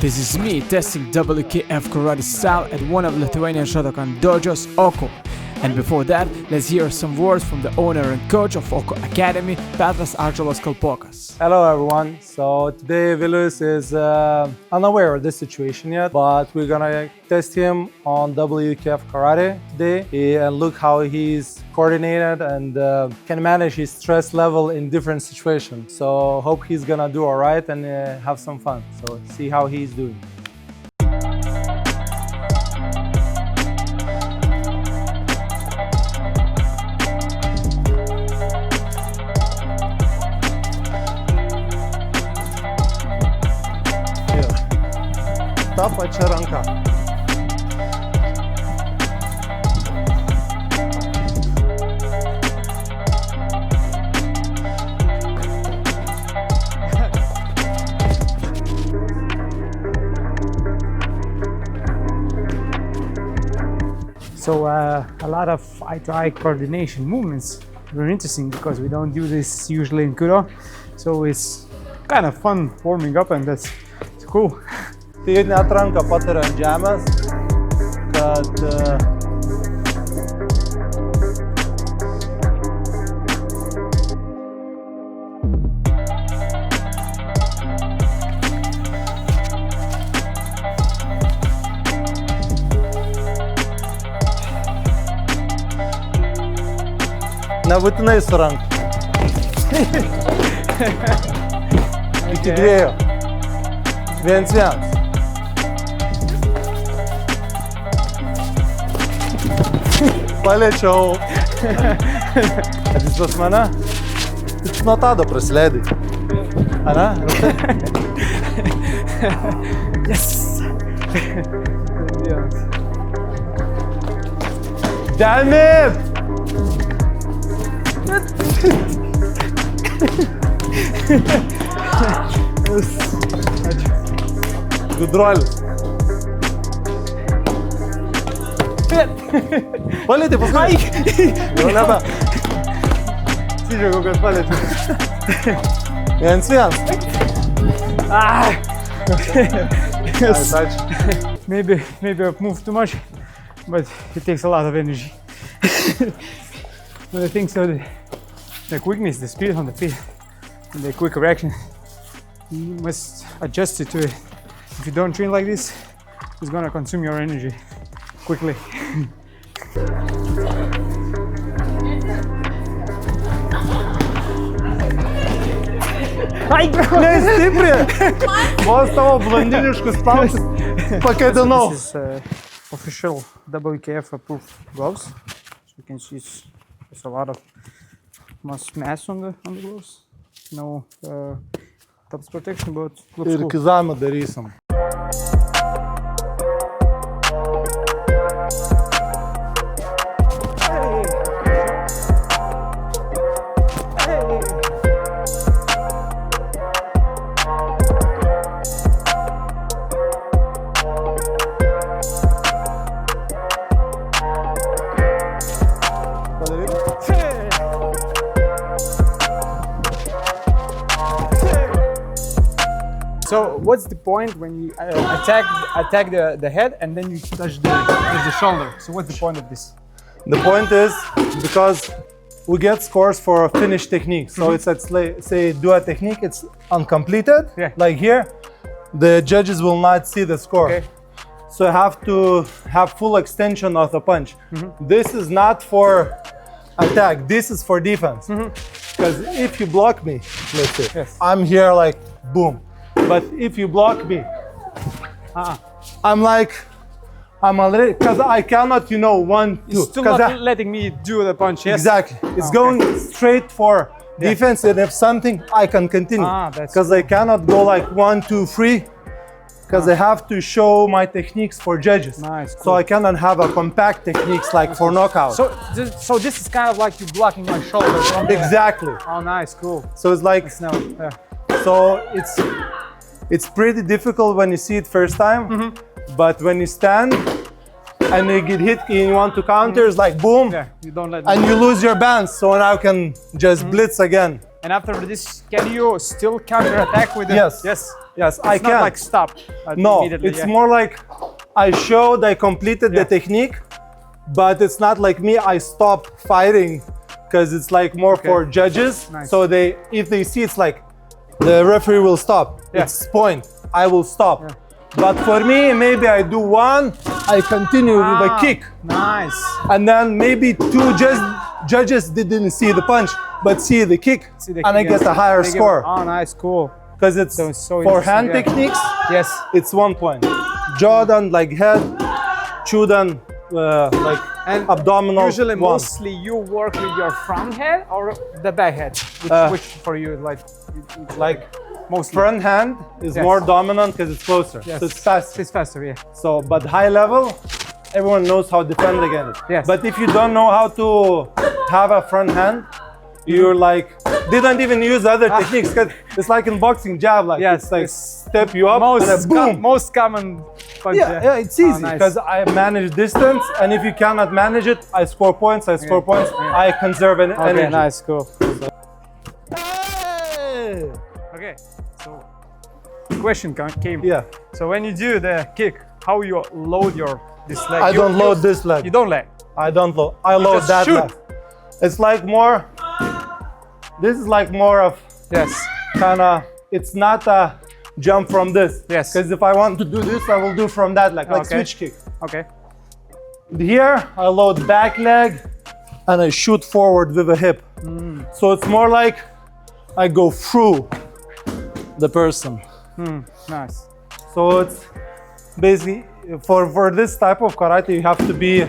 This is me testing WKF Karate style at one of Lithuanian Shotokan dojos, OKU. And before that, let's hear some words from the owner and coach of OKU Academy, Petras Kalpokas. Hello everyone. So today Vilius is unaware of this situation yet, but we're gonna test him on WKF Karate today and look how he's coordinated and can manage his stress level in different situations. So hope he's gonna do all right and have some fun. So see how he's doing. Ta pačia ranka. So a lot of eye-to-eye coordination movements are interesting because we don't do this usually in Kudo. So it's kind of fun warming up and it's cool. Tai net ranką pataria ant žemės, kad nebūtinai su ranka. Iki dviejų. Viens. Paliečiau. Kad jis pas mane? Tu nuo tado prasileidai. Ane? Yes! Damn it! Gudruolis. Palietė paskui. Jau nebe. Sidžiaugiau, kad paliečiau. Viens. Yes. Maybe I've moved too much, but it takes a lot of energy. But I think so the quickness, the speed on the feet, and the quick reaction, you must adjust it to it. If you don't train like this, it's gonna consume your energy quickly. Nestipriai! Vos tavo blondiniškus spausus pakėdinau. This is official WKF approved gloves. So you can see there's a lot of mass on the gloves. No tops protection, but looks Ir cool. kizamą darysim. So what's the point when you attack the head and then you touch the shoulder? So what's the point of this? The point is because we get scores for a finished technique. So it's like, say do a technique, it's uncompleted. Yeah. Like here, the judges will not see the score. Okay. So I have to have full extension of the punch. This is not for attack, this is for defense. Because if you block me, let's say, Yes. I'm here like boom. But if you block me, I'm already, because I cannot, 1, 2. It's still not letting me do the punch, yes? Exactly. It's going straight for defense, and if something, I can continue. Because I cannot go like 1, 2, 3, because I have to show my techniques for judges. Nice, cool. So I cannot have a compact techniques like for knockout. So this is kind of like you blocking my shoulder from there. Exactly. Oh, nice, cool. So it's like, so it's pretty difficult when you see it first time, but when you stand and you get hit and you want to counter, it's like boom, you don't let and you lose your balance, so now you can just blitz again. And after this, can you still counter attack with it? Yes. Yes. Yes, it's I not can. like stop. No, immediately, it's yeah. more like I showed, I completed the technique, but it's not like me, I stop fighting, because it's like more for judges. Nice. So if they see it's like the referee will stop. It's point. I will stop. Yeah. But for me, maybe I do one, I continue with a kick. Nice. And then maybe two judges didn't see the punch, but see the kick, and I get a higher score. Oh, nice, cool. Because it's so for hand techniques, yes, it's 1 point. Jordan, like head, Chudan, like and abdominal. Usually, one. mostly you work with your front head or the back head? Which for you, like mostly? Front hand is more dominant because it's closer. Yes. So it's faster. It's faster, yeah. So, but high level, everyone knows how to defend against it. Yes. But if you don't know how to have a front hand, you're like, they don't even use other techniques, because it's like in boxing, jab, like it's like step you up and then boom. Most common punch. Yeah, it's easy because I manage distance, and if you cannot manage it, I score points, I conserve energy. Okay, nice, cool. Hey! Okay, so question came. Yeah. So when you do the kick, how you load this leg? I don't load this leg. You don't leg? I don't load. I load that leg. It's like more, this is like more of, kind of, it's not a jump from this. Yes. Because if I want to do this, I will do from that leg, like switch kick. Okay. Here, I load back leg and I shoot forward with a hip. So it's more like I go through the person. Nice. So it's basically, for this type of karate, you have to be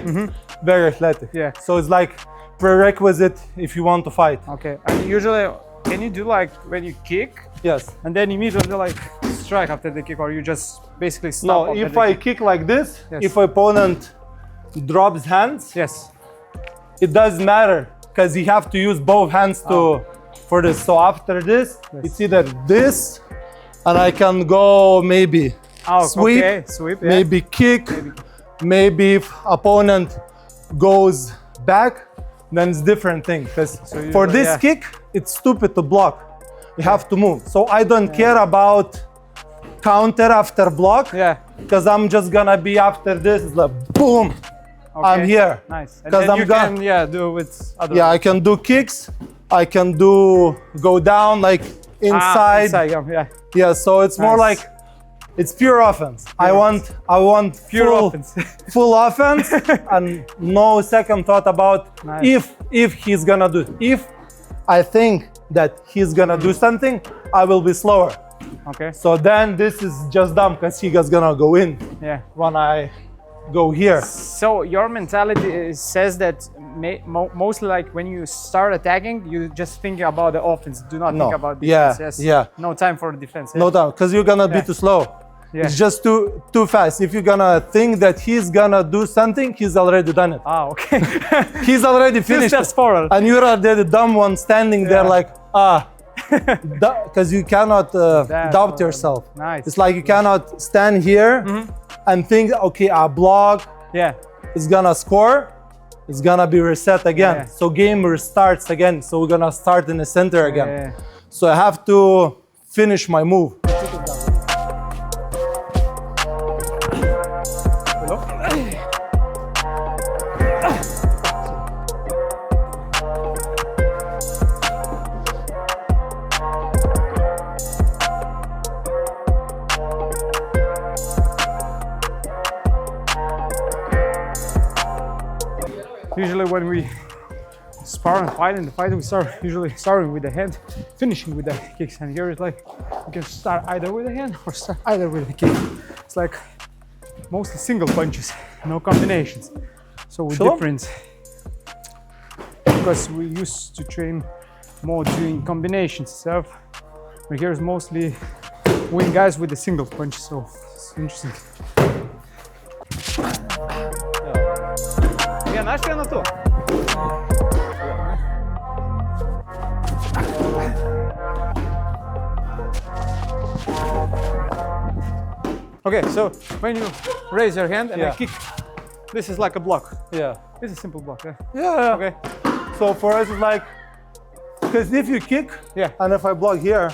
very athletic. Yeah. So it's like prerequisite if you want to fight. Okay. And usually, can you do like when you kick? Yes. And then immediately like strike after the kick, or you just basically stop? No, if I kick like this, if opponent drops hands, it doesn't matter, because you have to use both hands for this. So after this, it's either this, and I can go maybe sweep, maybe kick, maybe if opponent goes back, then it's different thing. Because for this kick, it's stupid to block. You have to move. So I don't care about counter after block. Because I'm just gonna be after this. It's like boom, I'm here. Nice. Because I'm gonna do with other. I can do kicks. I can do go down like inside. So it's more like it's pure offense. I want pure offense. Full offense, and no second thought about if he's gonna do it. If I think that he's gonna do something, I will be slower. Okay. So then this is just dumb, because he is gonna go in. When I go here. So your mentality says that mostly like when you start attacking, you just think about the offense. Do not think about defense. No time for defense. No time, because you're gonna be too slow. It's just too fast. If you're gonna think that he's gonna do something, he's already done it. Okay. He's already finished it. And you're the dumb one standing there like, because you cannot doubt yourself. Nice. It's like you cannot stand here and think, okay, I block. It's gonna score. It's gonna be reset again. So game restarts again. So we're gonna start in the center again. So I have to finish my move. Usually when we spar and fight in the fight, we start usually starting with the hand, finishing with the kicks. And here it's like you can start either with the hand or start either with the kick. It's like mostly single punches, no combinations. So we're different, because we used to train more doing combinations stuff. But here's mostly win guys with the single punch, so it's interesting. Okay, so when you raise your hand and I kick, this is like a block. It's a simple block. Okay. So for us, it's like, because if you kick, and if I block here,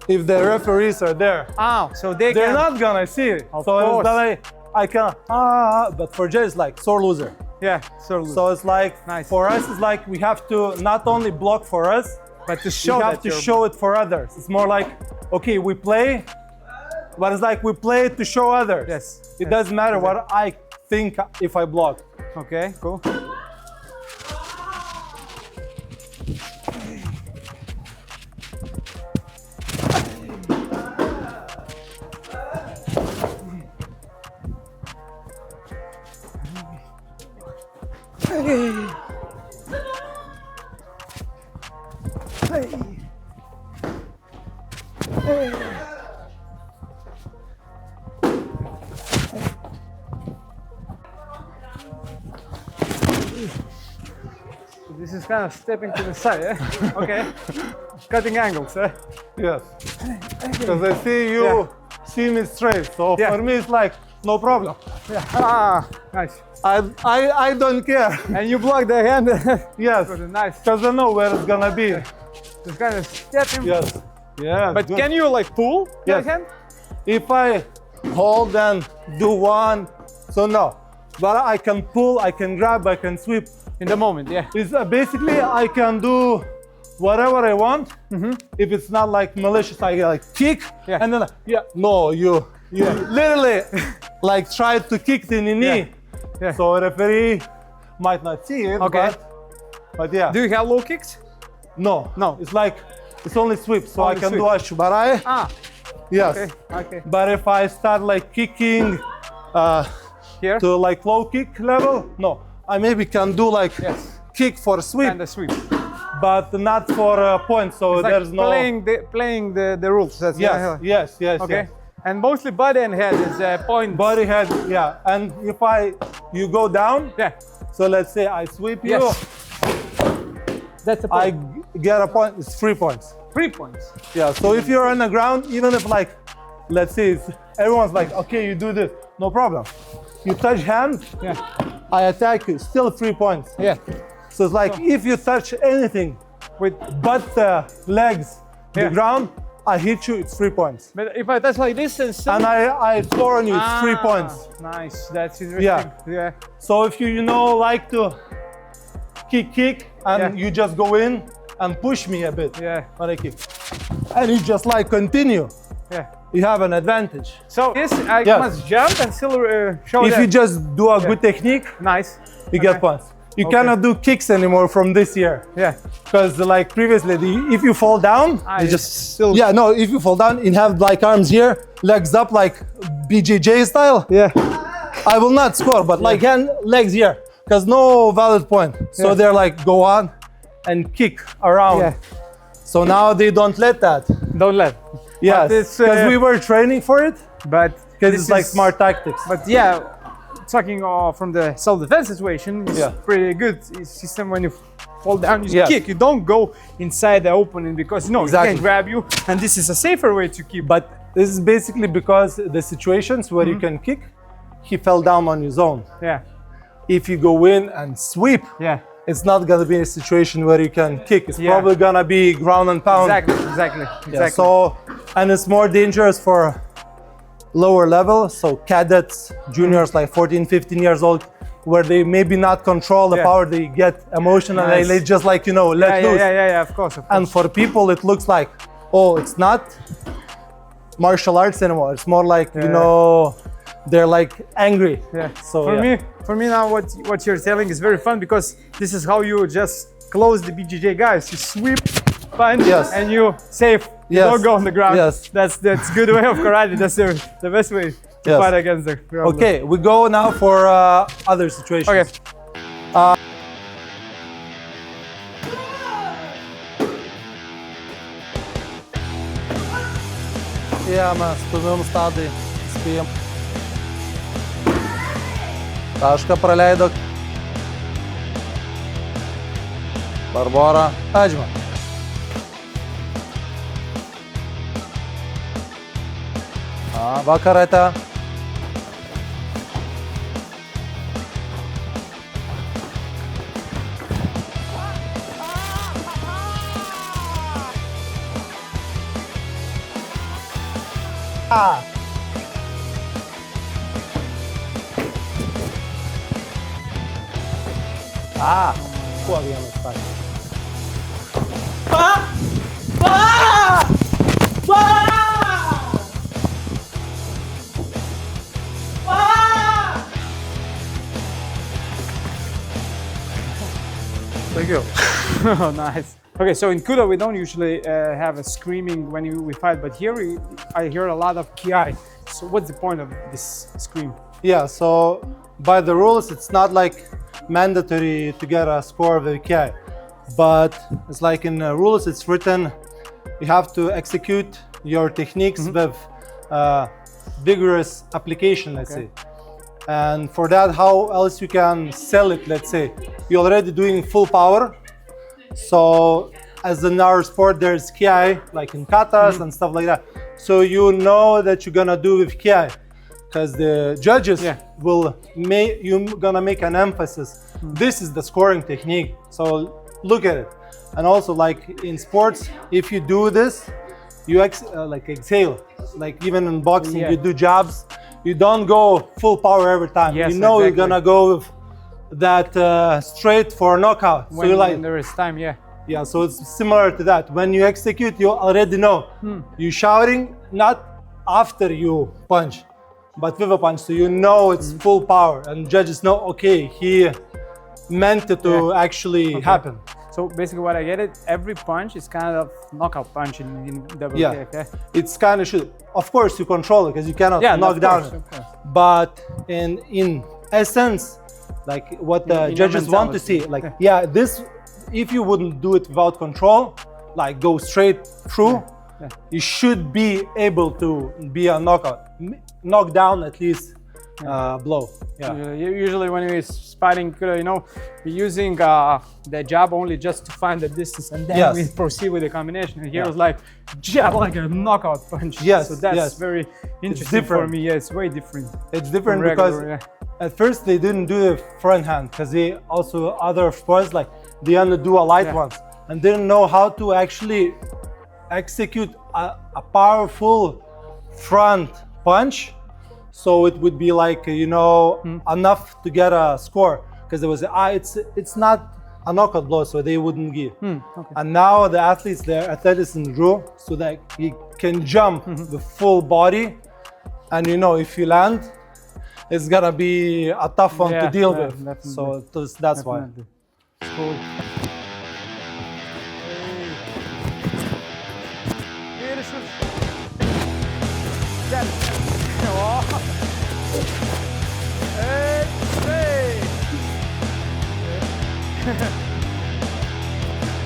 if the referees are there. Ah, so they're not gonna see it. Of so course. it's like I can but for Jay it's like sore loser. Yeah, So it's like for us it's like we have to not only block for us, but to show we have to show it for others. It's more like, okay, we play, but it's like we play to show others. Yes. It doesn't matter what I think if I block. Okay, cool. This is kind of stepping to the side, eh? Okay. Cutting angles, eh? Yes. Because I see you see me straight. So for me it's like no problem. Yeah. Ah, nice. I don't care. And you block the hand. Yes. Nice. Because I know where it's gonna be. Just kind of stepping. Yes. Yeah. But can you like pull the hand? If I hold and do one, so no. But I can pull, I can grab, I can sweep. In the moment, yeah. It's basically I can do whatever I want. If it's not like malicious, I like kick and then no, you literally like try to kick the knee. Yeah. So referee might not see it. Okay. But yeah. Do you have low kicks? No. It's like it's only sweep, so Only I can sweep. do a shubarai. Ah. Yes. Okay. But if I start like kicking Here? to like low kick level, no. I maybe can do like kick for sweep, And the sweep. but not for points. So It's like there's no playing the rules. That's yes. Okay. And mostly body and head is point. Body head, and if you go down, so let's say I sweep you, that's a I point. get a point. It's 3 points. 3 points. Yeah. So if you're on the ground, even if like, let's say everyone's like, okay, you do this, no problem. You touch hand, I attack you, still 3 points. Yeah. So it's like if you touch anything with butt legs, the ground, I hit you, it's 3 points. But if I touch like this and still... And I score on you, it's 3 points. Nice, that's interesting. Yeah. So if you like to kick and you just go in and push me a bit when I kick. And you just like continue. Yeah. You have an advantage. So this I must jump and still show If that. you just do a good technique, nice. You get points. You cannot do kicks anymore from this year. Yeah. Because like previously, if you fall down, you just still. Yeah, no. If you fall down and have like arms here, legs up like BJJ style. Yeah. I will not score, but like legs here, because no valid point. So they're like go on and kick around. Yeah. So now they don't let that. Don't let. Yes. Because we were training for it. But because it's like smart tactics. But yeah. Talking from the self-defense situation, it's pretty good system. When you fall down, you kick. You don't go inside the opening because he can grab you, and this is a safer way to keep. But this is basically because the situations where you can kick, he fell down on his own. Yeah. If you go in and sweep, it's not gonna be a situation where you can kick. It's probably gonna be ground and pound. Exactly. Yeah, so, and it's more dangerous for lower level, so cadets, juniors like 14, 15 years old, where they maybe not control the power, they get emotional, they just like, let loose. Yeah, of course. And for people, it looks like, oh, it's not martial arts anymore. It's more like, they're like angry. Yeah. So for me now, what you're telling is very fun because this is how you just close the BJJ guys. You sweep, punch, and you save. You don't go on the ground. That's good way of karate. That's the best way to fight against the ground. Okay, we go now for other situations. Okay. Mes stumim stadai, spėjom. Tašką praleido. Barbora, Adžma. Karate. Ah. Ah. Fuck, yeah, let's start. Ah! Ah! Ah! Ah! Thank you. Oh, nice. Okay, so in Kudo we don't usually have a screaming when we fight, but here I hear a lot of kiai. So what's the point of this scream? Yeah, so by the rules, it's not like mandatory to get a score with kiai, but it's like in the rules, it's written you have to execute your techniques with vigorous application, let's say. And for that, how else you can sell it, let's say? You're already doing full power. So as in our sport, there's kiai, like in katas and stuff like that. So you know that you're gonna do with kiai, because the judges will you're gonna make an emphasis. This is the scoring technique. So look at it. And also, like in sports, if you do this, you like exhale. Like even in boxing, you do jabs. You don't go full power every time. Yes, you know exactly. you're gonna go with that straight for a knockout. When, so like, when there is time, yeah, so it's similar to that. When you execute, you already know. You're shouting not after you punch, but with a punch. So you know it's full power, and judges know, okay, he meant it to actually happen. So basically what I get it, every punch is kind of knockout punch in WKF. It's kind of should. Of course, you control it because you cannot knock down. Of course. But in essence, like what the judges want to see, like this, if you wouldn't do it without control, like go straight through, you should be able to be a knock down at least blow. Usually when we're sparring, you know, we're using the jab only just to find the distance, and then we proceed with the combination. And here it's like jab like a knockout punch. So that's very interesting for me. Yeah, it's way different. It's different because at first they didn't do the front hand because they also other sports like they only do a light ones and didn't know how to actually execute a powerful front punch. So it would be like, you know, enough to get a score because there was it's not a knockout blow, so they wouldn't give. And now the athletes, their athleticism grew so that he can jump the full body, and you know if you land, it's gonna be a tough one to deal with. Definitely. So that's why. Cool.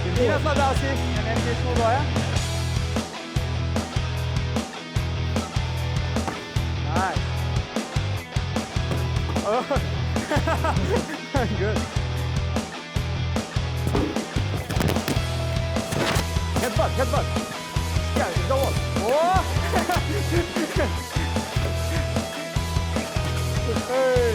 Meninas lá assim, a minha gente mudou, Nice. Oh. Good. Headbutt. Yeah, go on. Oh. Hey.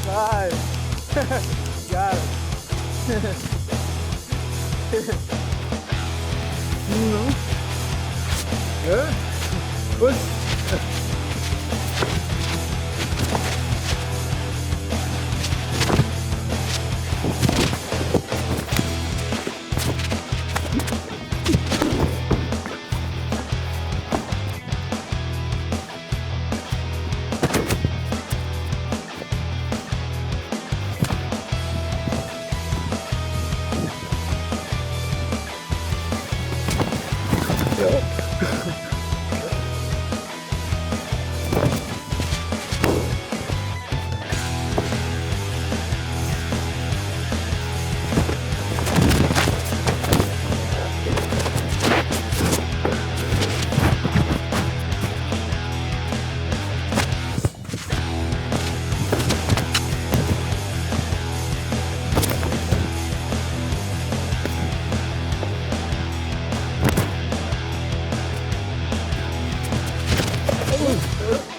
Nice. Got it. Good. Good.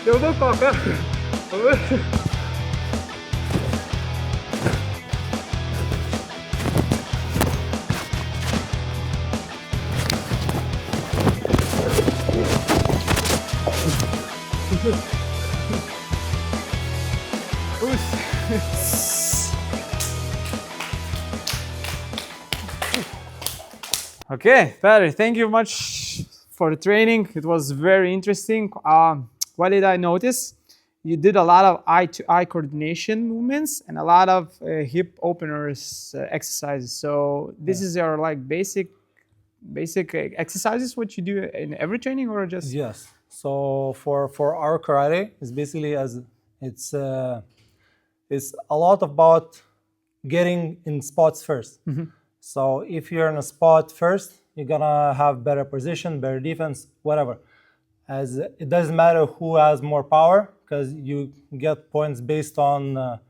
Deu no coca. Okay, Padre, thank you much for the training. It was very interesting. What did I notice? You did a lot of eye-to-eye coordination movements and a lot of hip openers exercises. So this is your like basic exercises, what you do in every training, or just? Yes. So for our karate, it's basically it's a lot about getting in spots first. So if you're in a spot first, you're gonna have better position, better defense, whatever. As it doesn't matter who has more power, because you get points based on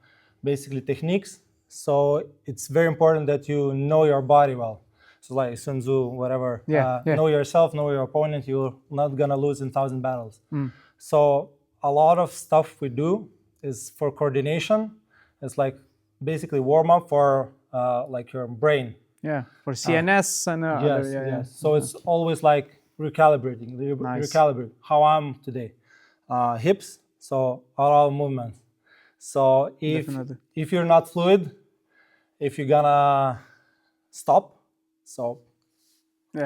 basically techniques. So it's very important that you know your body well. So like Sun Tzu, whatever. Know yourself, know your opponent. You're not gonna lose in 1,000 battles. So a lot of stuff we do is for coordination. It's like basically warm up for like your brain. Yeah, for CNS and yes. So it's always like recalibrating, recalibrate how I'm today. Hips, so all movements. So if you're not fluid, if you're gonna stop, so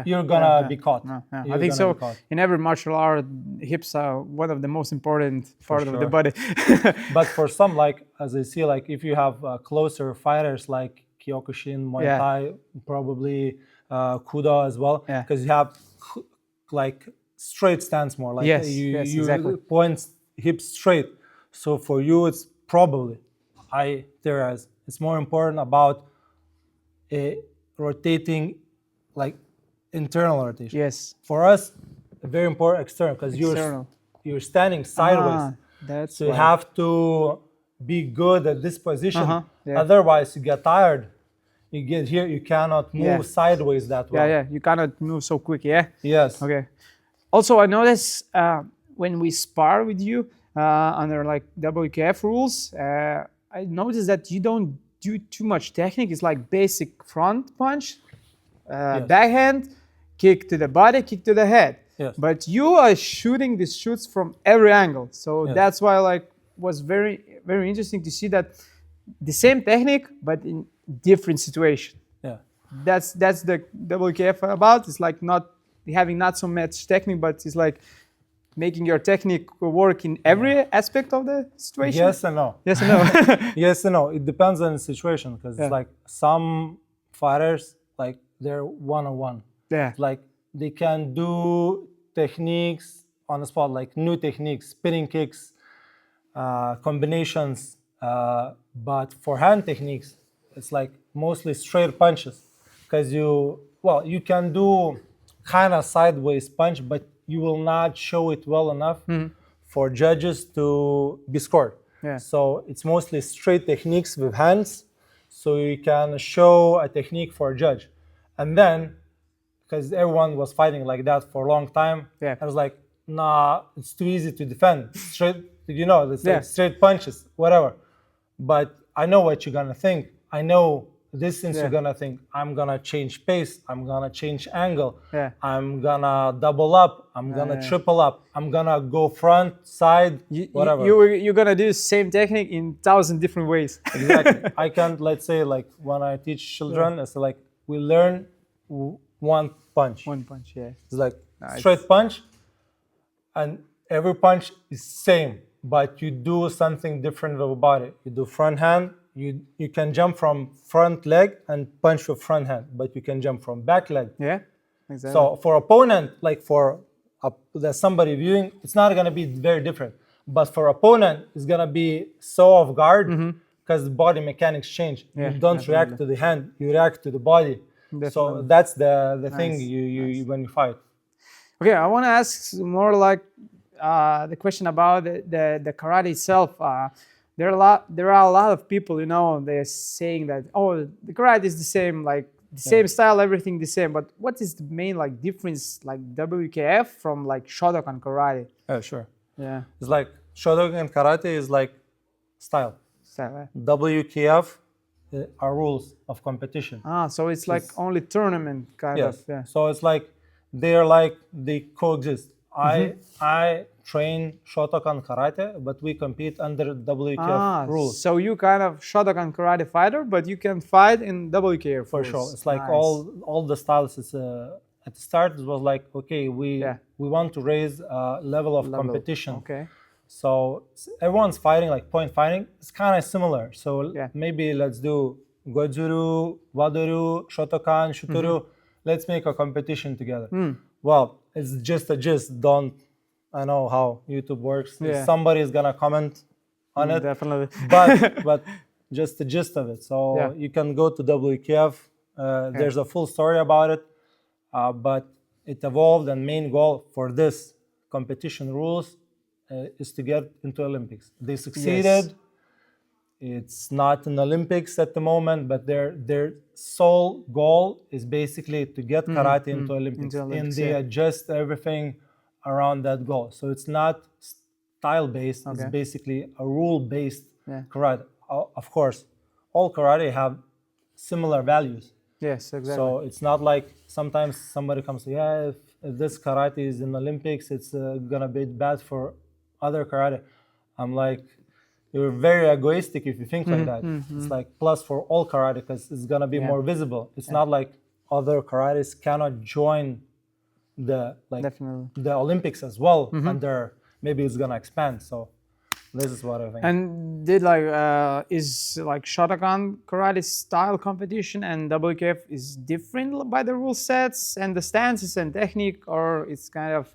you're gonna be caught. I think so. In every martial art, hips are one of the most important part of the body. But for some, like as I see, like if you have closer fighters like kyokushin, muaythai, probably Kudo as well, because you have like straight stance more, like you exactly. Point hips straight. So for you, it's probably it's more important about rotating, like internal rotation. Yes. For us, very important external, because you're standing sideways. So you have to be good at this position. Otherwise, you get tired. You get here, you cannot move sideways that well. You cannot move so quick. Yes. Okay. Also, I noticed when we spar with you under like WKF rules, I noticed that you don't do too much technique. It's like basic front punch, backhand, kick to the body, kick to the head. Yes. But you are shooting these shoots from every angle. So that's why like was very, very interesting to see that the same technique, but in different situation. Yeah. That's the WKF about. It's like not having not so much technique, but it's like making your technique work in every aspect of the situation. Yes and no. Yes and no. Yes and no. It depends on the situation, because it's like some fighters, like they're one-on-one. Like they can do techniques on the spot, like new techniques, spinning kicks, combinations. But for hand techniques, it's like mostly straight punches, because you can do kind of sideways punch, but you will not show it well enough for judges to be scored. So it's mostly straight techniques with hands, so you can show a technique for a judge. And then, because everyone was fighting like that for a long time, I was like, nah, it's too easy to defend. Straight, it's like straight punches, whatever. But I know what you're gonna think. I know this things you're gonna think. I'm gonna change pace. I'm gonna change angle. I'm gonna double up. I'm gonna triple up. I'm gonna go front, side, whatever. You're gonna do the same technique in 1,000 different ways. Exactly. I can't, let's say, like when I teach children, it's like we learn one punch. One punch, It's like straight punch, and every punch is same. But you do something different with the body. You do front hand, you can jump from front leg and punch with front hand, but you can jump from back leg. Exactly. So for opponent, like for there's somebody viewing, it's not gonna be very different. But for opponent, it's gonna be so off guard, because the body mechanics change. You don't react to the hand, you react to the body. So that's the thing you when you fight. Okay, I wanna ask more like the question about the karate itself. There are a lot of people, they're saying that, the karate is the same, like the same style, everything the same. But what is the main like difference, like WKF from like Shotokan karate? Sure. It's like Shotokan karate is like style. WKF are rules of competition. So it's like only tournament kind of. So it's like they coexist. I train Shotokan Karate, but we compete under WKF rules. So you kind of Shotokan Karate fighter, but you can fight in WKF For rules. sure. It's like Nice. all the styles. It's at the start it was like, okay, we want to raise level of competition. Okay. So everyone's fighting, like point fighting. It's kind of similar. So maybe let's do Goju-ryu, Wado-ryu, Shotokan, Shutoro. Let's make a competition together. Well, it's just a gist. Don't, I know how YouTube works. Somebody is gonna comment on it. Definitely. But just the gist of it. So you can go to WKF. There's a full story about it. But it evolved, and main goal for this competition rules is to get into Olympics. They succeeded. Yes. It's not in Olympics at the moment, but their sole goal is basically to get karate into Olympics. And they adjust everything around that goal. So it's not style-based. It's basically a rule-based karate. Of course, all karate have similar values. Yes, exactly. So it's not like sometimes somebody comes, if this karate is in Olympics, it's gonna be bad for other karate. I'm like, you're very egoistic if you think like that. It's like plus for all karate because it's gonna be more visible. It's not like other karates cannot join the Olympics as well, and maybe it's gonna expand. So this is what I think. And is like Shotokan karate style competition and WKF is different by the rule sets and the stances and technique, or it's kind of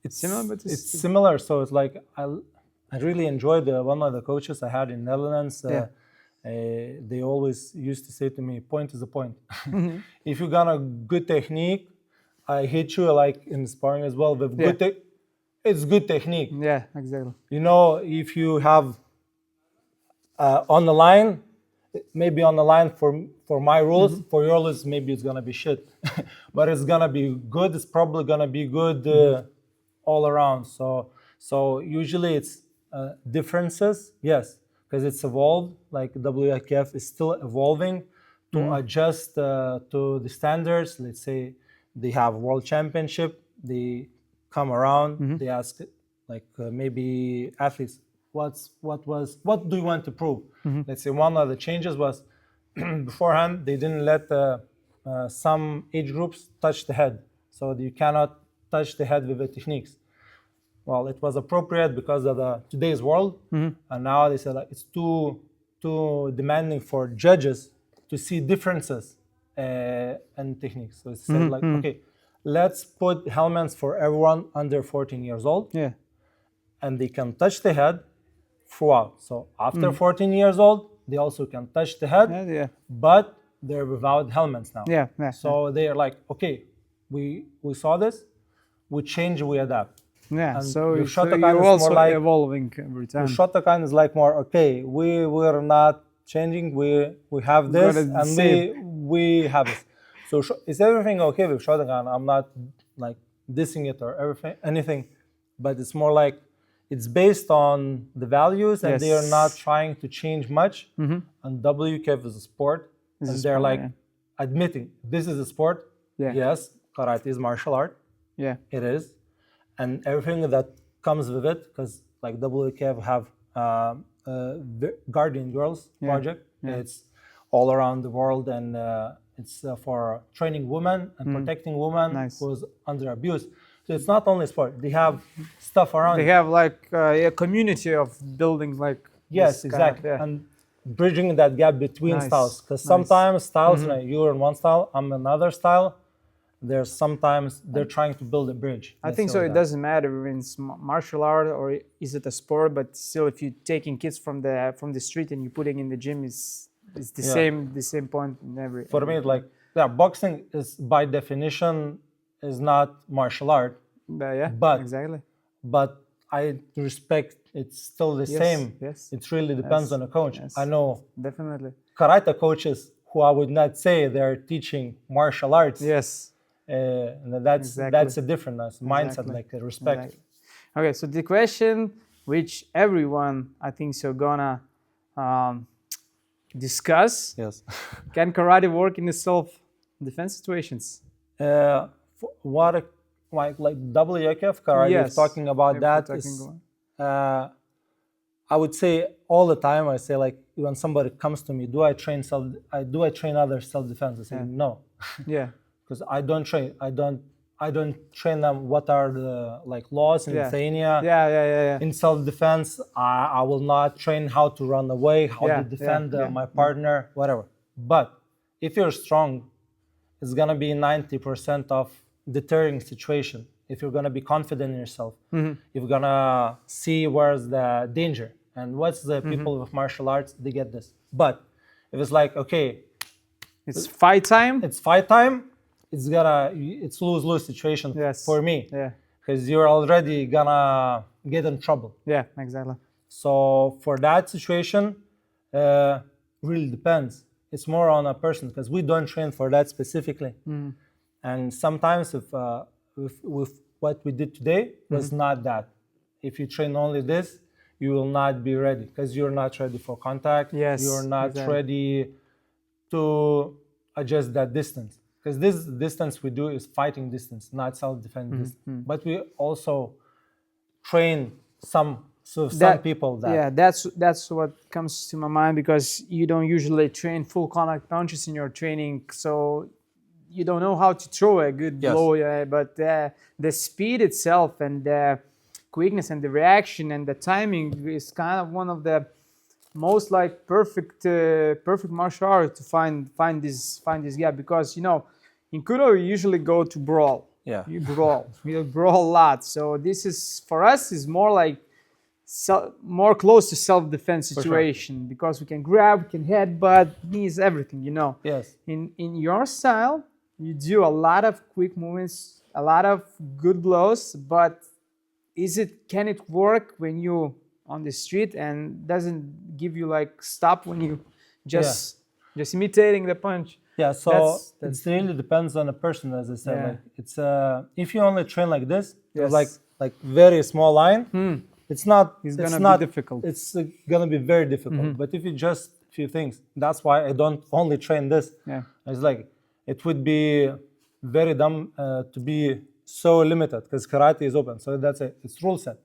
similar? But it's similar. So it's like I really enjoyed one of the coaches I had in Netherlands. They always used to say to me, point is a point. If you got a good technique, I hit you like in sparring as well with good it's good technique. Yeah, exactly. You know, if you have on the line, maybe on the line for my rules, for your rules, maybe it's gonna be shit, but it's gonna be good. It's probably gonna be good all around. So usually it's differences, yes, because it's evolved. Like WKF is still evolving to adjust to the standards. Let's say they have world championship. They come around, they ask like maybe athletes, what do you want to prove? Let's say one of the changes was beforehand they didn't let some age groups touch the head, so you cannot touch the head with the techniques. Well, it was appropriate because of today's world, and now they said like, it's too demanding for judges to see differences in techniques. So it's said like, okay, let's put helmets for everyone under 14 years old. Yeah. And they can touch the head throughout. So after 14 years old, they also can touch the head, but they're without helmets now. So they're like, okay, we saw this, we change, we adapt. Yeah, and so you're also like, evolving every time. Shotokan is like more, okay, we're not changing, we have this, and we have this. So is everything okay with Shotokan? I'm not like dissing it or anything, but it's more like it's based on the values, and they are not trying to change much. And WKF is a sport, and they're like admitting this is a sport. Yes, karate is martial art. Yeah, it is, and everything that comes with it, because like WKF have Guardian Girls project. It's all around the world, and it's for training women and protecting women who's under abuse. So it's not only sport; they have stuff around. They have like a community of building, like exactly, and bridging that gap between styles. Because sometimes styles, like you're in one style, I'm another style. There's sometimes they're trying to build a bridge. I think so. It doesn't matter if it's martial art or is it a sport, but still, if you're taking kids from the street and you're putting in the gym, it's the same point in every. For me, it's like boxing is by definition is not martial art. But exactly. But I respect it's still the same. Yes. It really depends on the coach. Yes. I know definitely karate coaches who I would not say they're teaching martial arts. Yes. That's a different mindset, like respect. Exactly. Okay, so the question which everyone I think so gonna discuss. Yes. Can karate work in the self-defense situations? like WKF Karate, Yes. talking about If that we're is, talking I would say all the time, I say like when somebody comes to me, do I train others self-defense? I say no, yeah, because I don't train them what are the like laws in yeah. Lithuania. Yeah. In self-defense, I will not train how to run away, how to defend my partner, whatever. But if you're strong, it's gonna be 90% of deterring situation. If you're gonna be confident in yourself, you're gonna see where's the danger and what's the people with martial arts, they get this. But if it's like, okay, it's fight time. it's lose-lose situation for me. Yeah. Because you're already gonna get in trouble. Yeah, exactly. So for that situation, really depends. It's more on a person because we don't train for that specifically. And sometimes with what we did today was not that. If you train only this, you will not be ready because you're not ready for contact. Yes, you're not exactly. ready to adjust that distance. Because this distance we do is fighting distance, not self-defense distance. But we also train some people that. Yeah, that's what comes to my mind, because you don't usually train full contact punches in your training, so you don't know how to throw a good blow. But the speed itself and the quickness and the reaction and the timing is kind of one of the most like perfect martial art to find this gap, because in Kudo you usually go to brawl. Yeah. You brawl a lot. So this is for us is more like more close to self-defense situation, because we can grab, we can headbutt, knees, everything. Yes. In your style, you do a lot of quick movements, a lot of good blows, but can it work when you on the street and doesn't give you like stop when you just imitating the punch? Yeah, so it really depends on the person, as I said. Like it's if you only train like this, like very small line, it's gonna be difficult. It's gonna be very difficult. But if you just few things, that's why I don't only train this. Yeah, it's like it would be very dumb to be so limited, because karate is open. So that's it's rule set.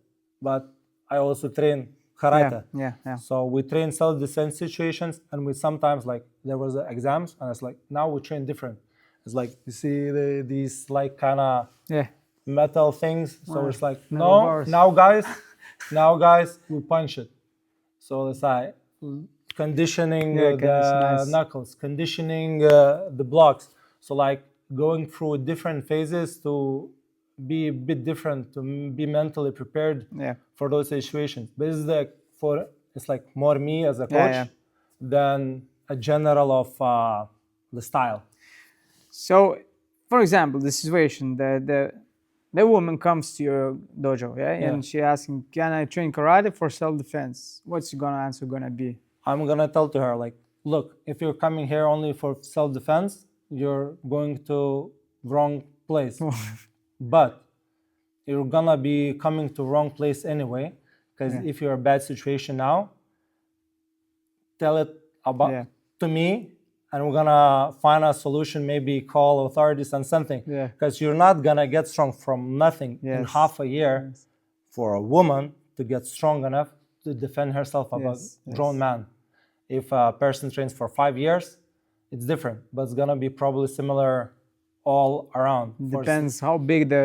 But I also train karate. Yeah. So we train self-defense situations, and we sometimes like there was exams, and it's like now we train different. It's like you see these like kind of metal things. So it's like now guys we punch it. So it's like conditioning the knuckles, conditioning the blocks. So like going through different phases to be a bit different, to be mentally prepared for those situations. But it's like more me as a coach than a general of the style. So, for example, the situation, the woman comes to your dojo, and she asking, "Can I train karate for self-defense?" What's your answer gonna be? I'm gonna tell to her like, look, if you're coming here only for self-defense, you're going to wrong place. But you're gonna be coming to wrong place anyway, because if you're in a bad situation now, tell it to me, and we're gonna find a solution, maybe call authorities and something. Because you're not gonna get strong from nothing in half a year for a woman to get strong enough to defend herself against a grown man. If a person trains for 5 years, it's different, but it's gonna be probably similar all around. Depends how big the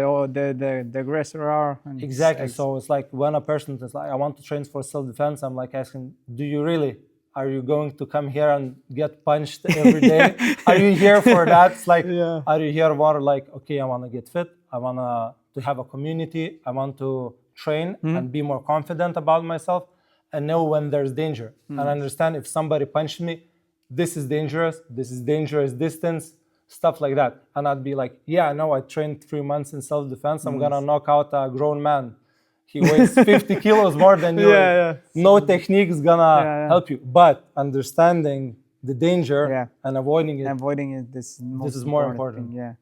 aggressor are. Exactly. So it's like when a person is like, I want to train for self-defense, I'm like asking, do you really? Are you going to come here and get punched every day? Are you here for that? It's like, are you here for like, okay, I want to get fit. I want to have a community. I want to train and be more confident about myself and know when there's danger. And understand if somebody punched me, this is dangerous distance, stuff like that. And I'd be like, yeah, I know I trained 3 months in self-defense. I'm gonna knock out a grown man. He weighs 50 kilos more than you. No technique is gonna help you. But understanding the danger and avoiding it, this is more important. Thing,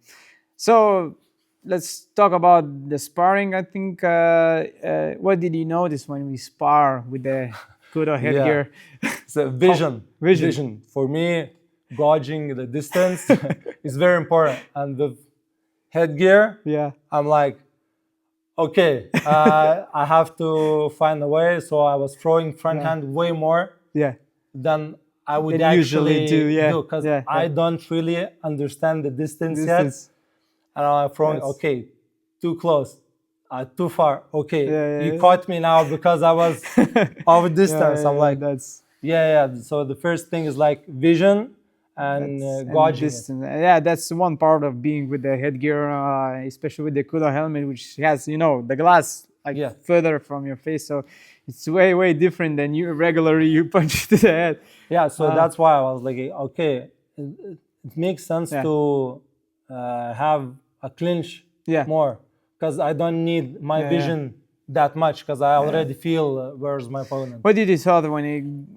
So let's talk about the sparring. I think, what did you notice when we spar with the Kudo headgear? It's a vision. For me, gauging the distance is very important. And headgear, Yeah. I'm like, okay, I have to find a way. So I was throwing front hand way more Yeah. than I would Than actually usually do, yeah, because yeah, I yeah. don't really understand the distance yet. Distance. And I'm throwing, Yes. okay, too close, too far. Okay, Yeah, you yeah. caught me now because I was off distance. I'm like, that's yeah. So the first thing is like vision and and gauging it. distance. Yeah, that's one part of being with the headgear, especially with the Kudo helmet, which has, you know, the glass like Yeah. further from your face. So it's way different than you regularly you punch to the head. Yeah, so that's why I was like, okay, it makes sense Yeah. to have a clinch Yeah. more because I don't need my Yeah, vision that much because I already feel where's my opponent. What did you thought when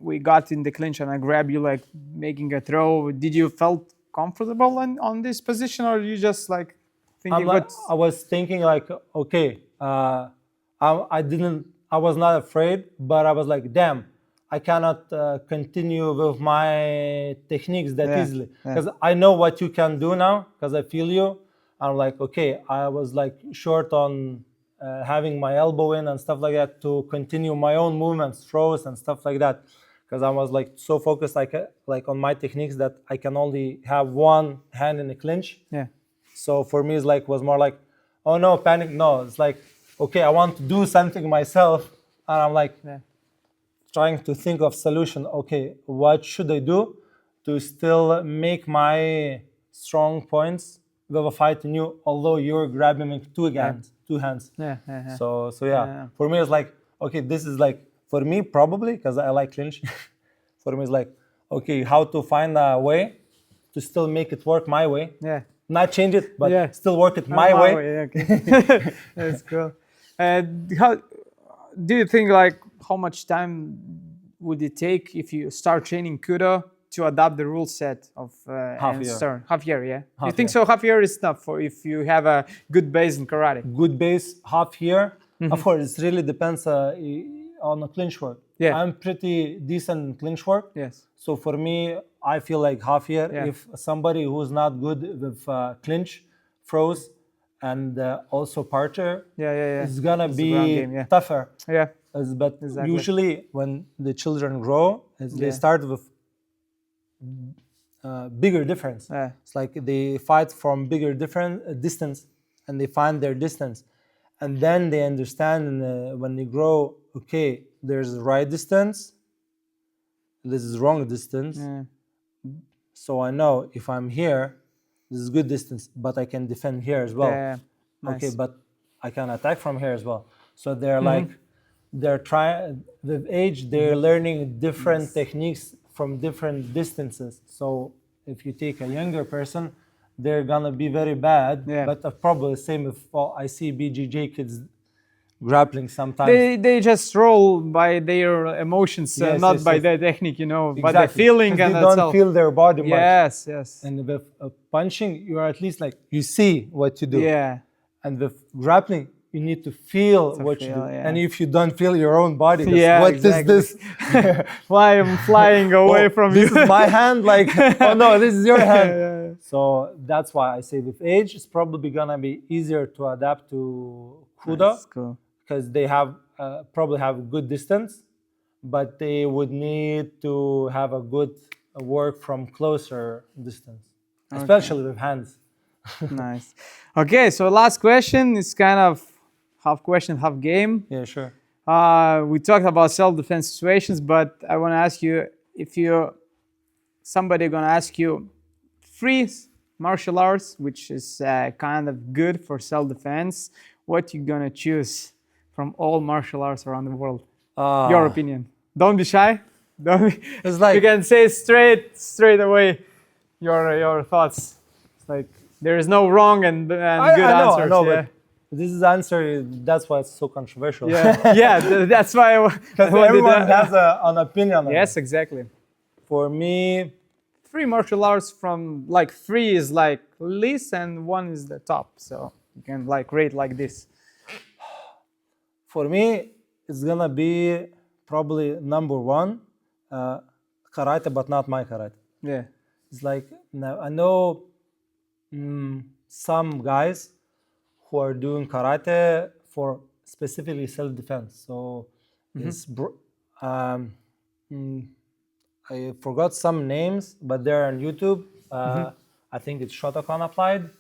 we got in the clinch and I grabbed you like making a throw? Did you felt comfortable on this position, or you just like thinking I was thinking like, okay, I was not afraid, but I was like, damn, I cannot continue with my techniques that easily because I know what you can do now because I feel you. I'm like, okay, I was like short on having my elbow in and stuff like that to continue my own movements, throws and stuff like that. Because I was like so focused like on my techniques that I can only have one hand in the clinch. Yeah. So for me, it's like was more like, oh no, panic. No, it's like, okay, I want to do something myself, and I'm like trying to think of solution. Okay, what should I do to still make my strong points with a fight in you? Although you're grabbing me two hands. Yeah. So yeah, for me it's like, okay, this is like for me probably because I like clinch. For me it's like, okay, how to find a way to still make it work my way. Yeah. Not change it, but still work it my way. Okay. That's cool. How do you think like how much time would it take if you start training Kudo to adapt the rule set of Half year. Half year, yeah. Half You think year. so? Half year is enough for if you have a good base in karate. Good base, half year. Of course, it really depends on the clinch work. Yeah. I'm pretty decent in clinch work. Yes. So for me, I feel like half year. Yeah. If somebody who's not good with clinch, throws, and also parter, it's gonna It's a be ground game, tougher. Yeah. But usually when the children grow, they start with bigger difference. Yeah. It's like they fight from bigger distance, and they find their distance, and then they understand when they grow. Okay, there's right distance. This is wrong distance. So I know if I'm here, this is good distance, but I can defend here as well. Yeah. Nice. Okay, but I can attack from here as well. So they're like, they're trying, with age, they're learning different techniques from different distances. So if you take a younger person, they're gonna be very bad, but probably the same if I see BJJ kids grappling sometimes. They just roll by their emotions, not by their technique, you know, by the feeling and they don't feel their body much. Yes. And with punching, you are at least like, you see what you do. Yeah. And with grappling, you need to feel what you do. And if you don't feel your own body, what is this? Why I'm flying away from this you? Is my hand? Like, oh no, this is your hand. So that's why I say with age, it's probably gonna be easier to adapt to Kudo. Cool. Because they have probably have good distance, but they would need to have a good work from closer distance, especially with hands. Nice. Okay, so last question is kind of half question, half game. Yeah, sure. We talked about self-defense situations, but I want to ask you if somebody gonna ask you 3 martial arts, which is kind of good for self-defense, what you gonna choose from all martial arts around the world? Your opinion. Don't be shy. It's like you can say straight away your thoughts. It's like there is no wrong and good answers. I know, but this is answer. That's why it's so controversial. That's why. Because everyone has an opinion. Yes, exactly. For me, 3 martial arts from like 3 is like least and 1 is the top. So you can like rate like this. For me, it's gonna be probably number 1, karate, but not my karate. Yeah. It's like I know some guys who are doing karate for specifically self-defense. So I forgot some names, but they're on YouTube. I think it's Shotokan Applied.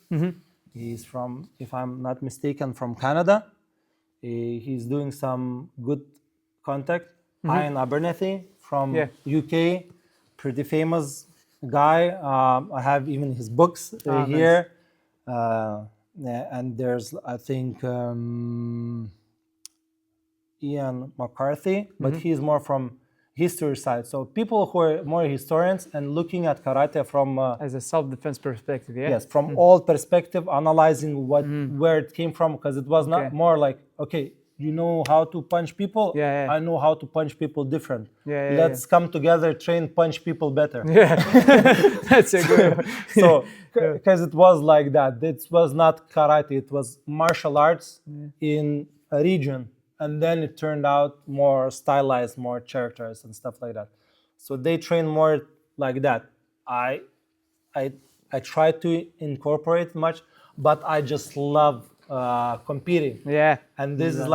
He's from, if I'm not mistaken, from Canada. He's doing some good contact. Ian Abernethy from UK, pretty famous guy. I have even his books here. Nice. And there's, I think, Ian McCarthy, but he's more from history side. So people who are more historians and looking at karate from as a self-defense perspective, yes, from all perspective, analyzing where it came from, because it was not more like, okay, you know how to punch people. I know how to punch people different. Let's come together, train, punch people better. That's a good one. So because it was like that. It was not karate, it was martial arts in a region. And then it turned out more stylized, more characters and stuff like that. So they train more like that. I try to incorporate much, but I just love competing. And this is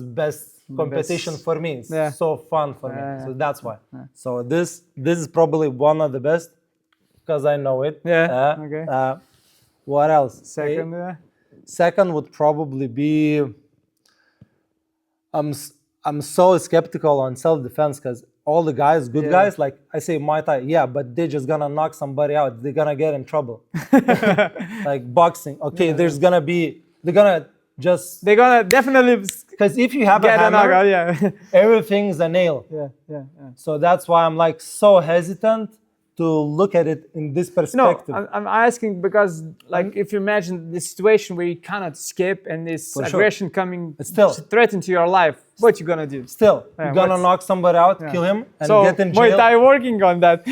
best competition for me. It's so fun for me. So that's why. So this is probably one of the best because I know it. What else? Second would probably be. I'm so skeptical on self-defense because all the guys, good guys, like I say Muay Thai, but they're just gonna knock somebody out. They're gonna get in trouble. Like boxing, okay, they're gonna definitely, because if you have a hammer, everything's a nail. So that's why I'm like so hesitant to look at it in this perspective. No, I'm asking because, like, if you imagine the situation where you cannot escape and this aggression coming threaten to your life, what you gonna do? You're gonna knock somebody out, kill him, and get in jail. Muay Thai working on that.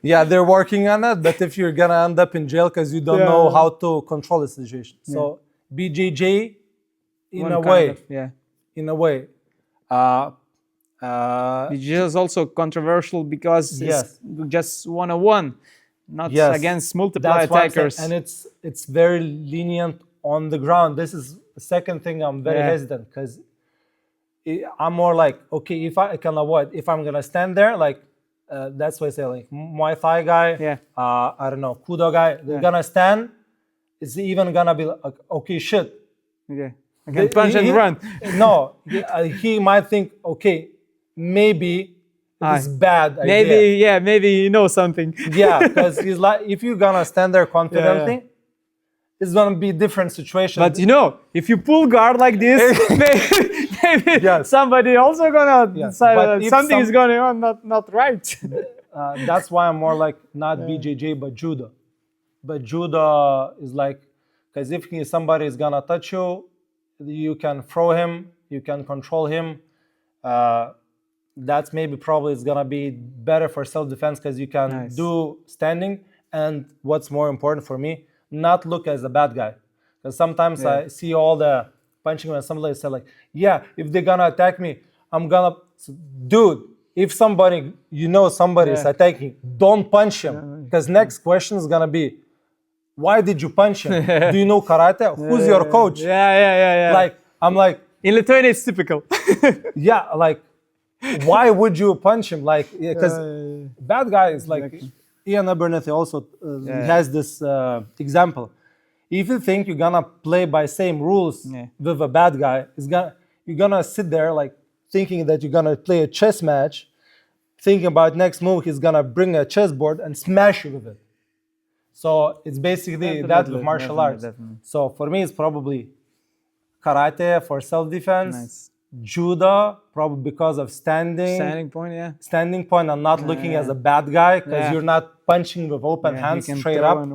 They're working on that, but if you're gonna end up in jail because you don't know how to control the situation. So BJJ, in a way. BJJ is also controversial because it's just one-on-one, not against multiple attackers. And it's very lenient on the ground. This is the second thing I'm very hesitant because I'm more like, okay, if I can avoid, if I'm gonna stand there, like that's why I say like Muay Thai guy, I don't know, Kudo guy, they're gonna stand. It's even gonna be like, okay, shit. I can punch and run. No, he might think, okay, maybe it's bad idea. Maybe you know something. Because he's like, if you're gonna stand there confidently, it's gonna be a different situation. But you know, if you pull guard like this, maybe somebody also gonna decide that something is going on not right. That's why I'm more like not BJJ but judo. But judo is like, because if somebody is gonna touch you, you can throw him, you can control him. That's probably is gonna be better for self-defense because you can do standing, and what's more important for me, not look as a bad guy. Because sometimes I see all the punching and somebody say like, if they're gonna attack me, I'm gonna, dude, if somebody, somebody is attacking, don't punch him. Because next question is gonna be, why did you punch him? Do you know karate? Who's your coach? Like, I'm like, in Lithuania it's typical. Like, why would you punch him? Like, because bad guys, like Ian Abernethy also has this example. If you think you're gonna play by same rules with a bad guy, you're gonna sit there like thinking that you're gonna play a chess match, thinking about next move, he's gonna bring a chessboard and smash you with it. So it's basically that with martial arts. So for me, it's probably karate for self-defense, judo, probably because of standing point and not looking as a bad guy, because you're not punching with open hands straight up.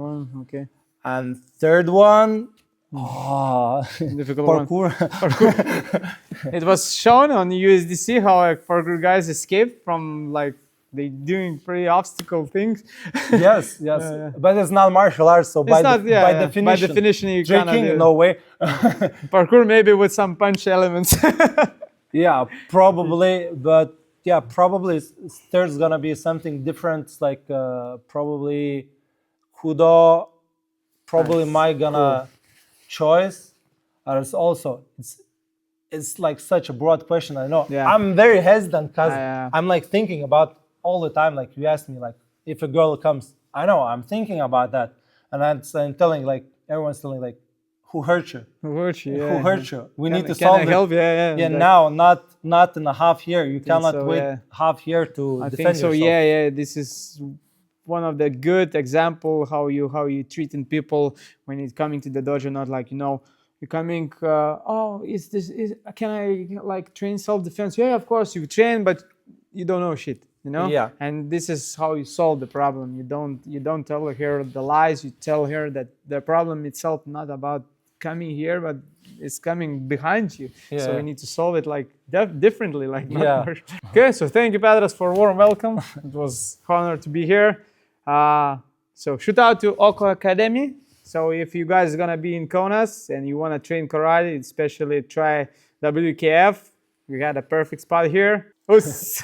And third one, difficult parkour. It was shown on USDC how parkour guys escaped from like they doing pretty obstacle things. Yes. But it's not martial arts, so by definition you drinking, no way. Parkour maybe with some punch elements. Probably, but probably there's gonna be something different, like probably Kudo probably Nice. my gonna choice. It's also it's like such a broad question. I know. Yeah. I'm very hesitant because Yeah. I'm like thinking about all the time. Like you asked me, like if a girl comes, I know I'm thinking about that, and I'm telling like everyone's telling like, who hurt you? Who hurt you? Who Yeah. hurt you? We need to Can solve I it. help? Yeah. Yeah, Like, now, not in a half year. You cannot so, wait yeah. half year to I defend think so. yourself. Yeah. This is one of the good example how you treating people when it's coming to the dojo. Not like you're coming. Can I like train self defense? Yeah, of course you train, but you don't know shit. Yeah. And this is how you solve the problem. You don't tell her the lies. You tell her that the problem itself not about coming here, but it's coming behind you. So Yeah. we need to solve it like differently, like not Yeah. more. Okay, so thank you, Pedras, for a warm welcome. It was honor to be here. So shout out to OKU Academy. So if you guys are gonna be in Kaunas and you wanna train karate, especially try WKF, we got a perfect spot here. Us.